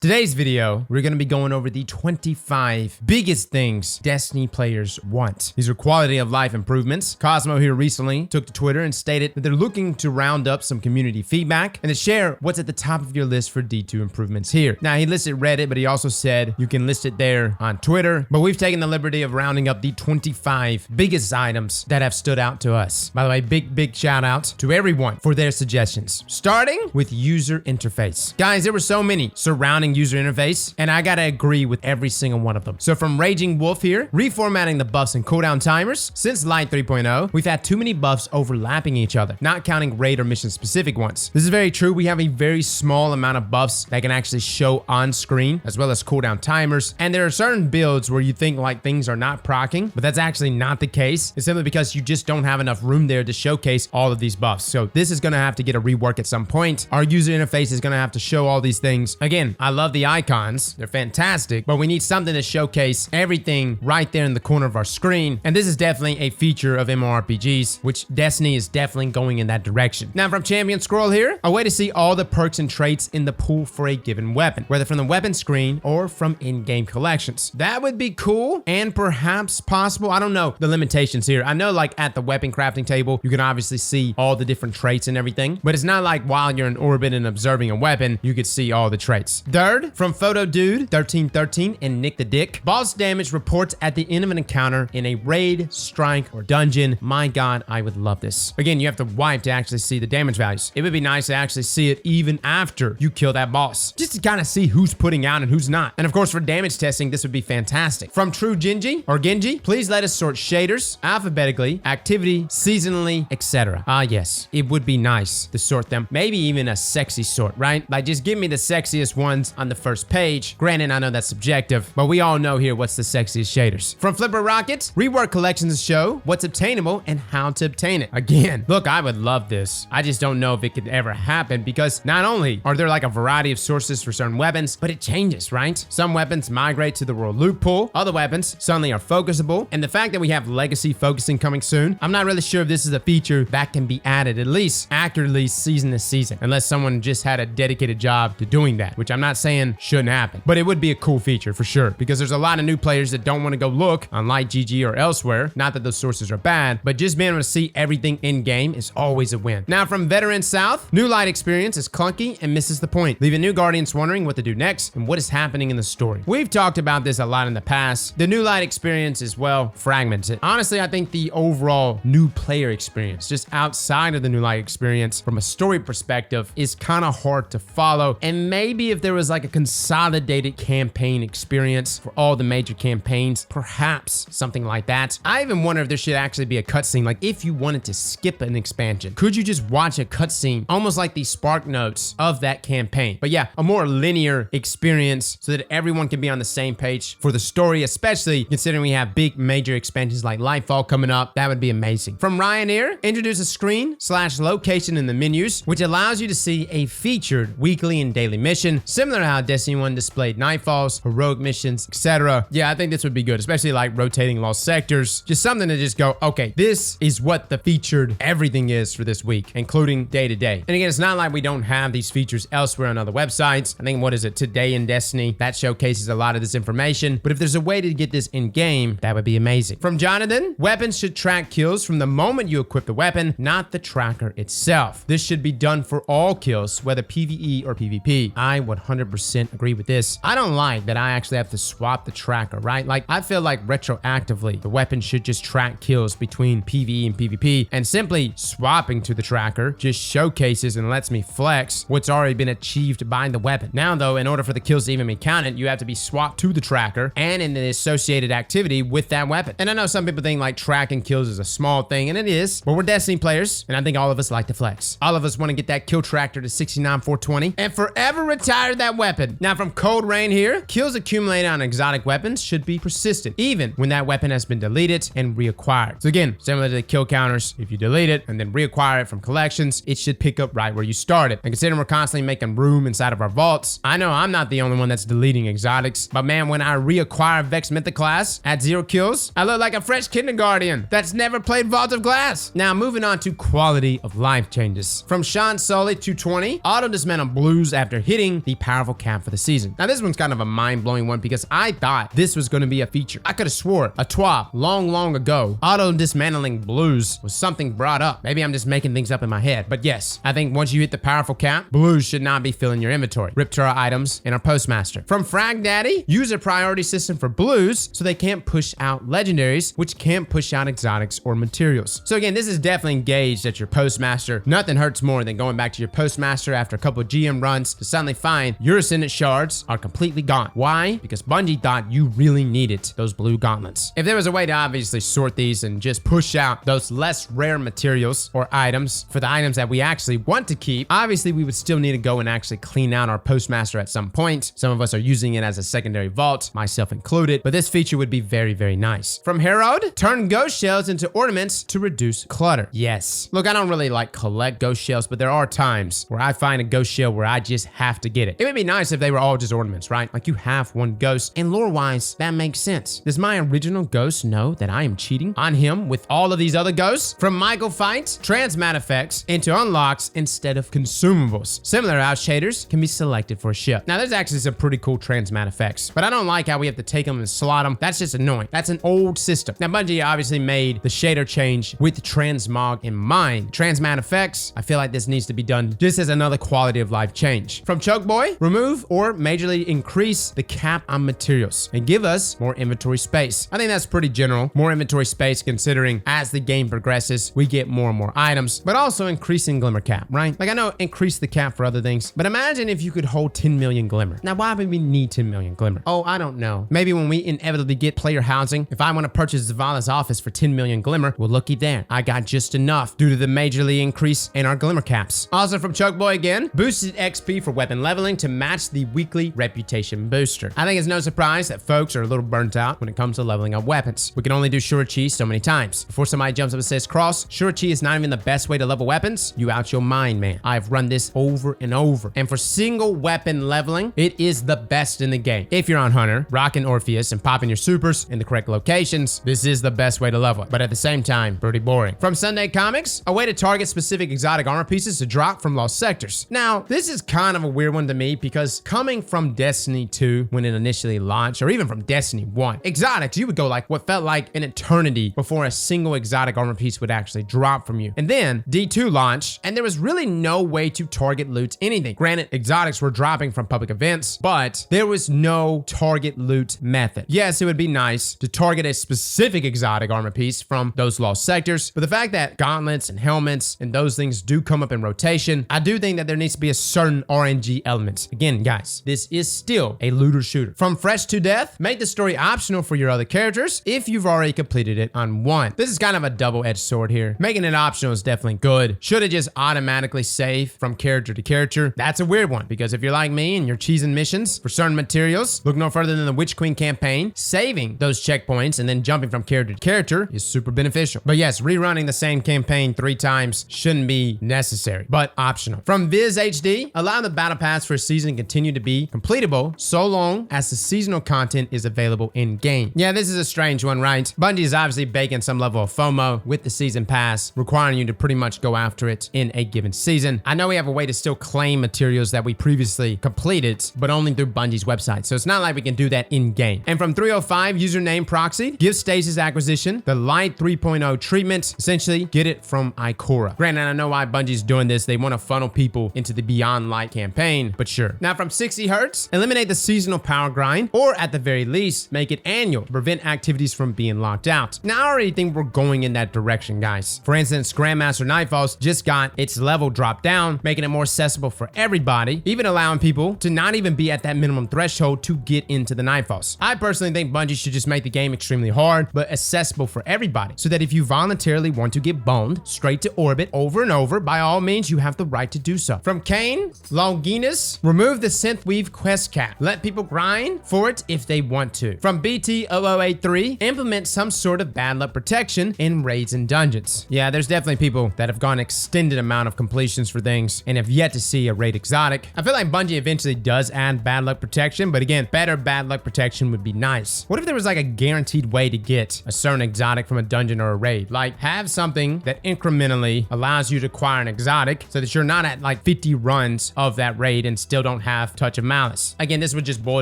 Today's video, we're going to be going over the 25 biggest things Destiny players want. These are quality of life improvements. Cozmo here recently took to Twitter and stated that they're looking to round up some community feedback and to share what's at the top of your list for D2 improvements here. Now, he listed Reddit, but he also said you can list it there on Twitter, but we've taken the liberty of rounding up the 25 biggest items that have stood out to us. By the way, big shout out to everyone for their suggestions. Starting with user interface. Guys, there were so many surrounding user interface, and I gotta agree with every single one of them. So from Raging Wolf here, reformatting the buffs and cooldown timers. Since Light 3.0, we've had too many buffs overlapping each other, not counting raid or mission specific ones. This is very true. We have a very small amount of buffs that can actually show on screen, as well as cooldown timers. And there are certain builds where you think like things are not proccing, but that's actually not the case. It's simply because you just don't have enough room there to showcase all of these buffs. So this is gonna have to get a rework at some point. Our user interface is gonna have to show all these things. Again, I love the icons. They're fantastic, but we need something to showcase everything right there in the corner of our screen. And this is definitely a feature of MMORPGs, which Destiny is definitely going in that direction. Now from Champion Scroll here, a way to see all the perks and traits in the pool for a given weapon, whether from the weapon screen or from in-game collections. That would be cool and perhaps possible. I don't know the limitations here. I know like at the weapon crafting table, you can obviously see all the different traits and everything, but it's not like while you're in orbit and observing a weapon, you could see all the traits. Third, from Photo Dude 1313 and Nick the Dick, boss damage reports at the end of an encounter in a raid, strike, or dungeon. My God, I would love this. Again, you have to wipe to actually see the damage values. It would be nice to actually see it even after you kill that boss, just to kind of see who's putting out and who's not. And of course, for damage testing, this would be fantastic. From True Genji or Genji, please let us sort shaders alphabetically, activity, seasonally, etc. Ah, yes, it would be nice to sort them. Maybe even a sexy sort, right? Like just give me the sexiest ones on the first page. Granted, I know that's subjective, but we all know here what's the sexiest shaders. From Flipper Rockets, rework collections to show what's obtainable and how to obtain it. Again, look, I would love this. I just don't know if it could ever happen because not only are there like a variety of sources for certain weapons, but it changes, right? Some weapons migrate to the world loot pool. Other weapons suddenly are focusable. And the fact that we have legacy focusing coming soon, I'm not really sure if this is a feature that can be added at least accurately season to season, unless someone just had a dedicated job to doing that, which I'm not saying shouldn't happen, but it would be a cool feature for sure, because there's a lot of new players that don't want to go look on LightGG or elsewhere. Not that those sources are bad, but just being able to see everything in game is always a win. Now from Veteran South, new light experience is clunky and misses the point, leaving new guardians wondering what to do next and what is happening in the story. We've talked about this a lot in the past. The new light experience is well fragmented. Honestly, I think the overall new player experience, just outside of the new light experience from a story perspective, is kind of hard to follow. And maybe if there was like a consolidated campaign experience for all the major campaigns, perhaps something like that. I even wonder if there should actually be a cutscene. Like if you wanted to skip an expansion, could you just watch a cutscene almost like the spark notes of that campaign? But yeah, a more linear experience so that everyone can be on the same page for the story, especially considering we have big major expansions like Lightfall coming up. That would be amazing. From Ryanair, introduce a screen/location in the menus, which allows you to see a featured weekly and daily mission, similar to how Destiny 1 displayed nightfalls, heroic missions, etc. Yeah, I think this would be good, especially like rotating lost sectors. Just something to just go, okay, this is what the featured everything is for this week, including day to day. And again, it's not like we don't have these features elsewhere on other websites. I think, what is it, Today in Destiny, that showcases a lot of this information. But if there's a way to get this in game, that would be amazing. From Jonathan, weapons should track kills from the moment you equip the weapon, not the tracker itself. This should be done for all kills, whether PvE or PvP. I 100% agree with this. I don't like that I actually have to swap the tracker, right? Like I feel like retroactively, the weapon should just track kills between PvE and PvP, and simply swapping to the tracker just showcases and lets me flex what's already been achieved by the weapon. Now though, in order for the kills to even be counted, you have to be swapped to the tracker and in the associated activity with that weapon. And I know some people think like tracking kills is a small thing, and it is, but we're Destiny players, and I think all of us like to flex. All of us want to get that kill tracker to 69,420 and forever retire that weapon. Now from Cold Rain here, kills accumulated on exotic weapons should be persistent, even when that weapon has been deleted and reacquired. So again, similar to the kill counters, if you delete it and then reacquire it from collections, it should pick up right where you started. And considering we're constantly making room inside of our vaults, I know I'm not the only one that's deleting exotics, but man, when I reacquire Vex Mythic class at 0 kills, I look like a fresh kindergarten that's never played Vault of Glass. Now moving on to quality of life changes. From Sean Sully 220, auto dismantle blues after hitting the powerful powerful cap for the season. Now this one's kind of a mind-blowing one because I thought this was going to be a feature. I could have swore a TWAP long ago, auto dismantling blues was something brought up. Maybe I'm just making things up in my head, but yes, I think once you hit the powerful cap, blues should not be filling your inventory. Rip to our items in our postmaster. From Frag Daddy, use a priority system for blues so they can't push out legendaries, which can't push out exotics or materials. So again, this is definitely engaged at your postmaster. Nothing hurts more than going back to your postmaster after a couple of GM runs to suddenly find your ascendant shards are completely gone. Why? Because Bungie thought you really needed those blue gauntlets. If there was a way to obviously sort these and just push out those less rare materials or items for the items that we actually want to keep, obviously we would still need to go and actually clean out our postmaster at some point. Some of us are using it as a secondary vault, myself included, but this feature would be very, very nice. From Herod, turn ghost shells into ornaments to reduce clutter. Yes. Look, I don't really like collect ghost shells, but there are times where I find a ghost shell where I just have to get it. It would be nice if they were all just ornaments, right? Like you have one ghost, and lore-wise, that makes sense. Does my original ghost know that I am cheating on him with all of these other ghosts? From Michael Fight, transmat effects into unlocks instead of consumables. Similar out shaders can be selected for a ship. Now there's actually some pretty cool transmat effects, but I don't like how we have to take them and slot them. That's just annoying. That's an old system. Now Bungie obviously made the shader change with transmog in mind. Transmat effects, I feel like this needs to be done just as another quality of life change. From Choke Boy, remove or majorly increase the cap on materials and give us more inventory space. I think that's pretty general. More inventory space considering as the game progresses, we get more and more items, but also increasing glimmer cap, right? Like I know increase the cap for other things, but imagine if you could hold 10 million glimmer. Now why would we need 10 million glimmer? Oh, I don't know. Maybe when we inevitably get player housing, if I want to purchase Zavala's office for 10 million glimmer, well looky there. I got just enough due to the majorly increase in our glimmer caps. Also from Choke Boy again, boosted XP for weapon leveling to match the weekly reputation booster. I think it's no surprise that folks are a little burnt out when it comes to leveling up weapons. We can only do Shurachi so many times. Before somebody jumps up and says cross, Shurachi is not even the best way to level weapons. You out your mind, man. I've run this over and over. And for single weapon leveling, it is the best in the game. If you're on Hunter, rocking Orpheus and popping your supers in the correct locations, this is the best way to level it. But at the same time, pretty boring. From Sunday Comics, a way to target specific exotic armor pieces to drop from lost sectors. Now, this is kind of a weird one to me because coming from Destiny 2 when it initially launched, or even from Destiny 1, exotics, you would go like what felt like an eternity before a single exotic armor piece would actually drop from you. And then D2 launched, and there was really no way to target loot anything. Granted, exotics were dropping from public events, but there was no target loot method. Yes, it would be nice to target a specific exotic armor piece from those lost sectors, but the fact that gauntlets and helmets and those things do come up in rotation, I do think that there needs to be a certain RNG element. Again, guys, this is still a looter shooter. From Fresh to Death, make the story optional for your other characters if you've already completed it on one. This is kind of a double-edged sword here. Making it optional is definitely good. Should it just automatically save from character to character? That's a weird one, because if you're like me and you're cheesing missions for certain materials, look no further than the Witch Queen campaign, saving those checkpoints and then jumping from character to character is super beneficial. But yes, rerunning the same campaign 3 times shouldn't be necessary, but optional. From Viz HD, allow the battle pass for a season to continue to be completable so long as the seasonal content is available in game. Yeah, this is a strange one, right? Bungie is obviously baking some level of FOMO with the season pass, requiring you to pretty much go after it in a given season. I know we have a way to still claim materials that we previously completed, but only through Bungie's website. So it's not like we can do that in game. And from 305, username proxy, give stasis acquisition the light 3.0 treatment. Essentially, get it from Ikora. Granted, I know why Bungie's doing this. They want to funnel people into the Beyond Light campaign, but sure. Now from 60 Hertz, eliminate the seasonal power grind, or at the very least, make it annual to prevent activities from being locked out. Now I already think we're going in that direction, guys. For instance, Grandmaster Nightfalls just got its level dropped down, making it more accessible for everybody, even allowing people to not even be at that minimum threshold to get into the Nightfalls. I personally think Bungie should just make the game extremely hard, but accessible for everybody, so that if you voluntarily want to get boned straight to orbit over and over, by all means, you have the right to do so. From Kane, Longinus, remove the Synth Weave quest cap. Let people grind for it if they want to. From BT0083, implement some sort of bad luck protection in raids and dungeons. Yeah, there's definitely people that have gone extended amount of completions for things and have yet to see a raid exotic. I feel like Bungie eventually does add bad luck protection, but again, better bad luck protection would be nice. What if there was like a guaranteed way to get a certain exotic from a dungeon or a raid? Like have something that incrementally allows you to acquire an exotic so that you're not at like 50 runs of that raid and still don't don't have touch of malice. Again, this would just boil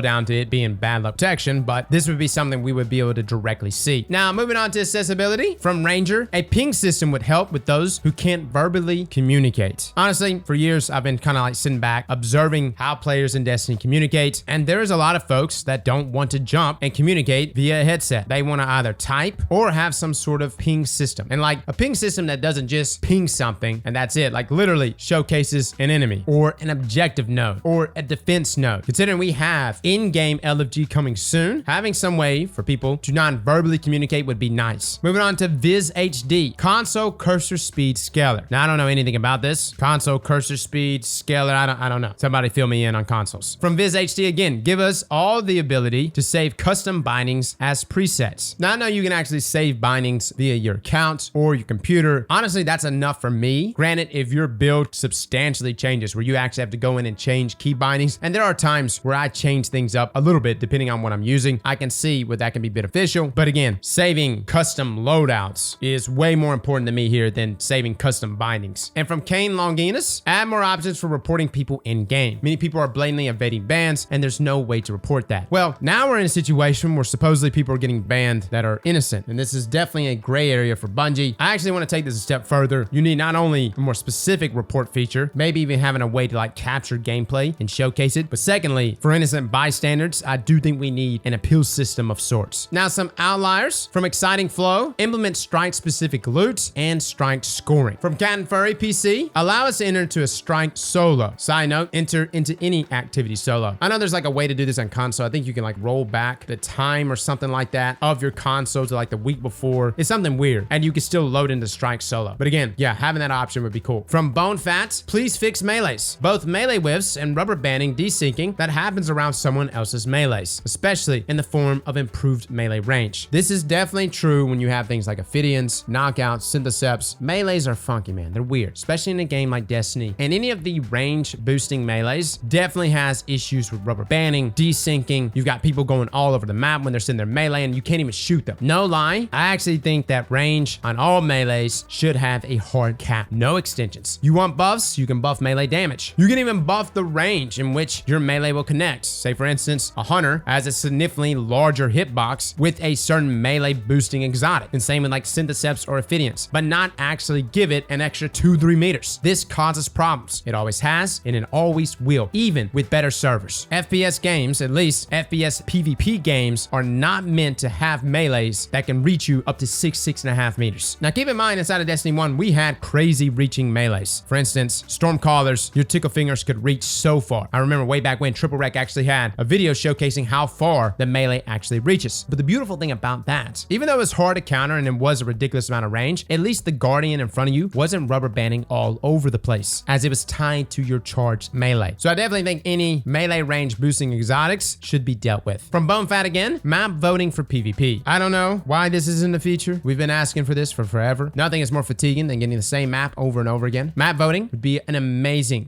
down to it being bad luck protection, but this would be something we would be able to directly see. Now, moving on to accessibility. From Ranger, a ping system would help with those who can't verbally communicate. Honestly, for years, I've been kind of like sitting back, observing how players in Destiny communicate, and there is a lot of folks that don't want to jump and communicate via a headset. They want to either type or have some sort of ping system. And like a ping system that doesn't just ping something and that's it, like literally showcases an enemy or an objective node or a defense node. Considering we have in-game LFG coming soon, having some way for people to non-verbally communicate would be nice. Moving on to Viz HD, console cursor speed scaler. Now, I don't know anything about this. Console cursor speed scaler, I don't know. Somebody fill me in on consoles. From Viz HD again, give us all the ability to save custom bindings as presets. Now, I know you can actually save bindings via your account or your computer. Honestly, that's enough for me. Granted, if your build substantially changes where you actually have to go in and change key bindings, and there are times where I change things up a little bit depending on what I'm using, I can see where that can be beneficial. But again, saving custom loadouts is way more important to me here than saving custom bindings. And from Kane Longinus, add more options for reporting people in game. Many people are blatantly evading bans and there's no way to report that. Well, now we're in a situation where supposedly people are getting banned that are innocent, and this is definitely a gray area for Bungie. I actually want to take this a step further. You need not only a more specific report feature, maybe even having a way to like capture gameplay and showcase it, but secondly, for innocent bystanders, I do think we need an appeal system of sorts. Now, some outliers from Exciting Flow, implement strike specific loot and strike scoring. From Cat and Furry PC, allow us to enter into a strike solo. Side note, enter into any activity solo. I know there's like a way to do this on console. I think you can like roll back the time or something like that of your console to like the week before. It's something weird, and you can still load into strike solo. But again, yeah, having that option would be cool. From Bone Fat, please fix melees. Both melee whiffs and rubber banding desyncing that happens around someone else's melees, especially in the form of improved melee range. This is definitely true when you have things like Ophidians, knockouts, syntheseps. Melees are funky, man. They're weird, especially in a game like Destiny. And any of the range boosting melees definitely has issues with rubber banding, desyncing. You've got people going all over the map when they're sitting there melee and you can't even shoot them. No lie, I actually think that range on all melees should have a hard cap. No extensions. You want buffs? You can buff melee damage. You can even buff the range in which your melee will connect. Say for instance, a hunter has a significantly larger hitbox with a certain melee boosting exotic. And same with like syntheseps or Ophidians, but not actually give it an extra 2-3 meters. This causes problems. It always has, and it always will, even with better servers. FPS games, at least FPS PvP games, are not meant to have melees that can reach you up to 6.5 meters. Now keep in mind, inside of Destiny 1, we had crazy reaching melees. For instance, Stormcallers, your tickle fingers could reach so far. I remember way back when Triple Rec actually had a video showcasing how far the melee actually reaches. But the beautiful thing about that, even though it was hard to counter and it was a ridiculous amount of range, at least the Guardian in front of you wasn't rubber banding all over the place, as it was tied to your charged melee. So I definitely think any melee range boosting exotics should be dealt with. From Bone Fat again, map voting for PvP. I don't know why this isn't a feature. We've been asking for this for forever. Nothing is more fatiguing than getting the same map over and over again. Map voting would be an amazing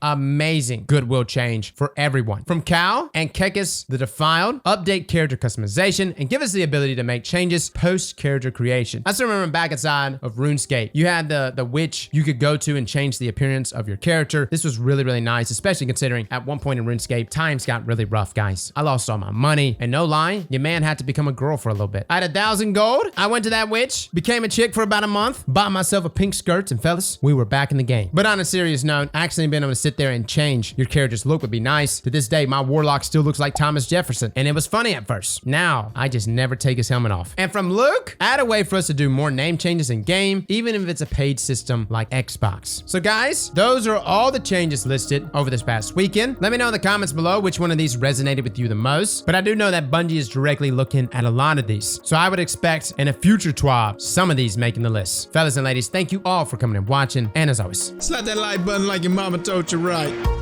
goodwill change for everyone. From Cal and Kekis the Defiled, update character customization and give us the ability to make changes post character creation. I still remember back inside of RuneScape, you had the witch you could go to and change the appearance of your character. This was really nice, especially considering at one point in RuneScape, times got really rough, guys. I lost all my money, and no lie, your man had to become a girl for a little bit. I had 1,000 gold. I went to that witch, became a chick for about a month, bought myself a pink skirt, and fellas, we were back in the game. But on a serious note, actually being able to sit there and change your character's look would be nice. To this day, my warlock still looks like Thomas Jefferson, and it was funny at first. Now, I just never take his helmet off. And from Luke, add a way for us to do more name changes in game, even if it's a paid system like Xbox. So guys, those are all the changes listed over this past weekend. Let me know in the comments below which one of these resonated with you the most, but I do know that Bungie is directly looking at a lot of these. So I would expect in a future TWAB, some of these making the list. Fellas and ladies, thank you all for coming and watching, and as always, slap that like button like your mama told you right.